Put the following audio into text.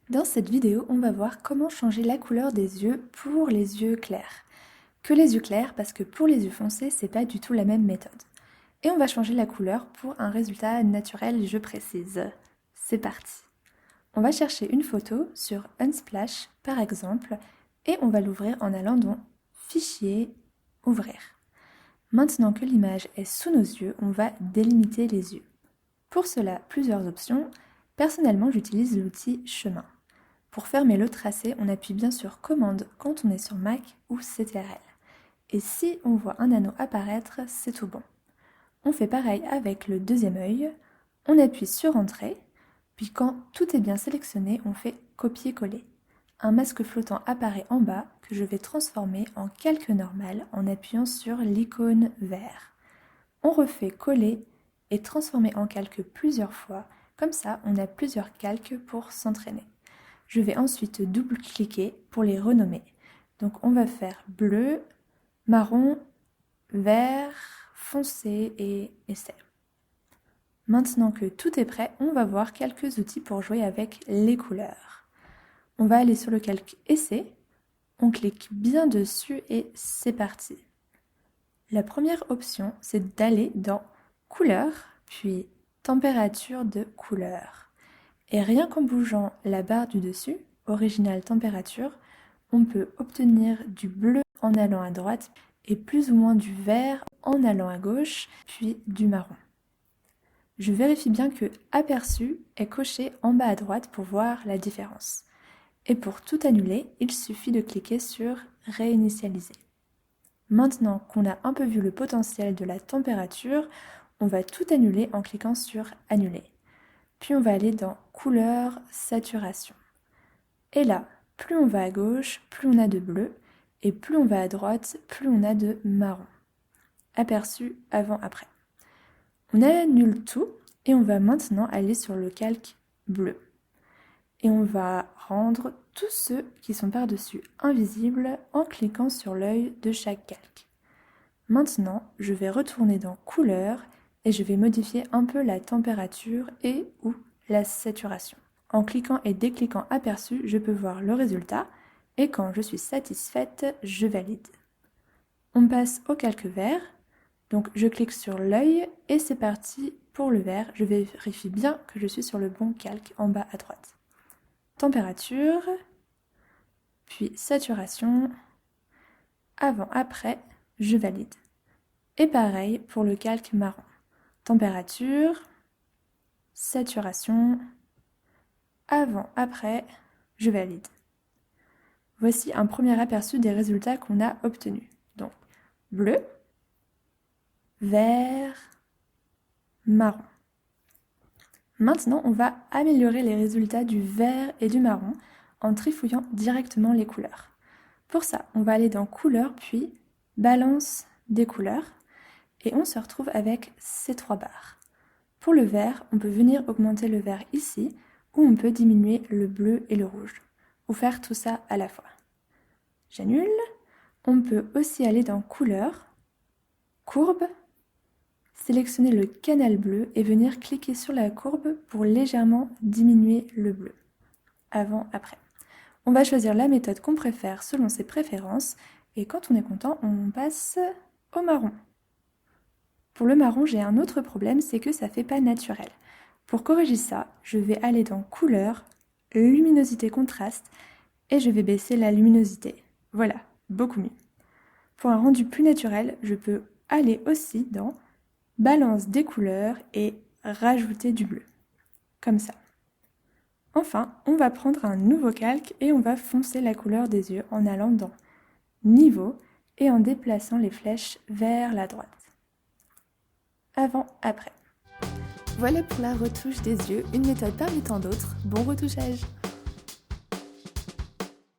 Dans cette vidéo, on va voir comment changer la couleur des yeux pour les yeux clairs. Que les yeux clairs, parce que pour les yeux foncés, c'est pas du tout la même méthode. Et on va changer la couleur pour un résultat naturel, je précise. C'est parti. On va chercher une photo sur Unsplash, par exemple, et on va l'ouvrir en allant dans Fichier, Ouvrir. Maintenant que l'image est sous nos yeux, on va délimiter les yeux. Pour cela, plusieurs options. Personnellement, j'utilise l'outil Chemin. Pour fermer le tracé, on appuie bien sur Commande quand on est sur Mac ou CTRL. Et si on voit un anneau apparaître, c'est tout bon. On fait pareil avec le deuxième œil. On appuie sur Entrée, puis quand tout est bien sélectionné, on fait Copier-coller. Un masque flottant apparaît en bas que je vais transformer en calque normal en appuyant sur l'icône vert. On refait Coller et transformer en calque plusieurs fois, comme ça on a plusieurs calques pour s'entraîner. Je vais ensuite double-cliquer pour les renommer. Donc on va faire bleu, marron, vert, foncé et essai. Maintenant que tout est prêt, on va voir quelques outils pour jouer avec les couleurs. On va aller sur le calque essai, on clique bien dessus et c'est parti. La première option, c'est d'aller dans couleur, puis température de couleur. Et rien qu'en bougeant la barre du dessus, original température, on peut obtenir du bleu en allant à droite et plus ou moins du vert en allant à gauche, puis du marron. Je vérifie bien que Aperçu est coché en bas à droite pour voir la différence. Et pour tout annuler, il suffit de cliquer sur Réinitialiser. Maintenant qu'on a un peu vu le potentiel de la température, on va tout annuler en cliquant sur Annuler. Puis on va aller dans Couleur, Saturation. Et là, plus on va à gauche, plus on a de bleu, et plus on va à droite, plus on a de marron. Aperçu avant-après. On annule tout, et on va maintenant aller sur le calque bleu. Et on va rendre tous ceux qui sont par-dessus invisibles en cliquant sur l'œil de chaque calque. Maintenant, je vais retourner dans Couleur et je vais modifier un peu la température et ou la saturation. En cliquant et décliquant Aperçu, je peux voir le résultat et quand je suis satisfaite, je valide. On passe au calque vert, donc je clique sur l'œil et c'est parti pour le vert. Je vérifie bien que je suis sur le bon calque en bas à droite. Température, puis saturation, avant, après, je valide. Et pareil pour le calque marron. Température, saturation, avant, après, je valide. Voici un premier aperçu des résultats qu'on a obtenus. Donc, bleu, vert, marron. Maintenant, on va améliorer les résultats du vert et du marron en trifouillant directement les couleurs. Pour ça, on va aller dans Couleurs, puis Balance des couleurs, et on se retrouve avec ces trois barres. Pour le vert, on peut venir augmenter le vert ici, ou on peut diminuer le bleu et le rouge, ou faire tout ça à la fois. J'annule. On peut aussi aller dans Couleurs, Courbe, sélectionner le canal bleu et venir cliquer sur la courbe pour légèrement diminuer le bleu. Avant, après. On va choisir la méthode qu'on préfère selon ses préférences et quand on est content, on passe au marron. Pour le marron, j'ai un autre problème, c'est que ça ne fait pas naturel. Pour corriger ça, je vais aller dans Couleur, Luminosité contraste et je vais baisser la luminosité. Voilà, beaucoup mieux. Pour un rendu plus naturel, je peux aller aussi dans Balance des couleurs et rajouter du bleu. Comme ça. Enfin, on va prendre un nouveau calque et on va foncer la couleur des yeux en allant dans Niveau et en déplaçant les flèches vers la droite. Avant, après. Voilà pour la retouche des yeux, une méthode parmi tant d'autres. Bon retouchage!